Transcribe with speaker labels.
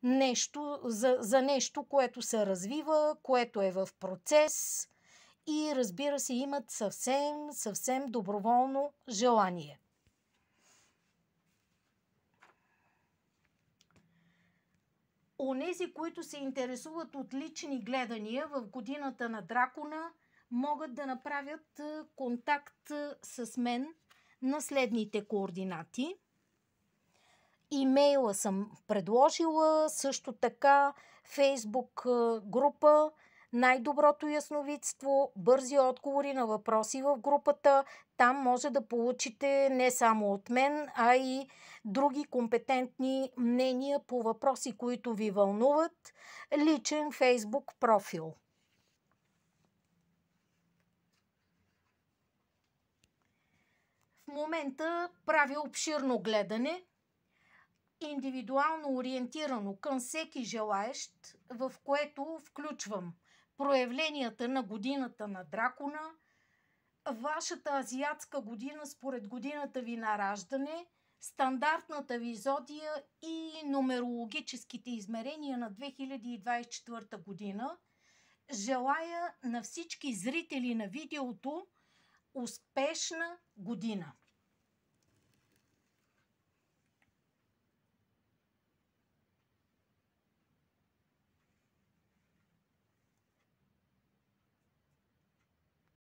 Speaker 1: нещо, за нещо, което се развива, което е в процес и разбира се имат съвсем доброволно желание. Онези, които се интересуват от лични гледания в годината на дракона, могат да направят контакт с мен на следните координати. Имейла съм предложила, също така Фейсбук група Най-доброто ясновидство, бързи отговори на въпроси в групата. Там може да получите не само от мен, а и други компетентни мнения по въпроси, които ви вълнуват. Личен Фейсбук профил. В момента правя обширно гледане, индивидуално ориентирано към всеки желаещ, в което включвам проявленията на годината на дракона, вашата азиатска година според годината ви на раждане, стандартната ви зодия и нумерологическите измерения на 2024 година. Желая на всички зрители на видеото успешна година!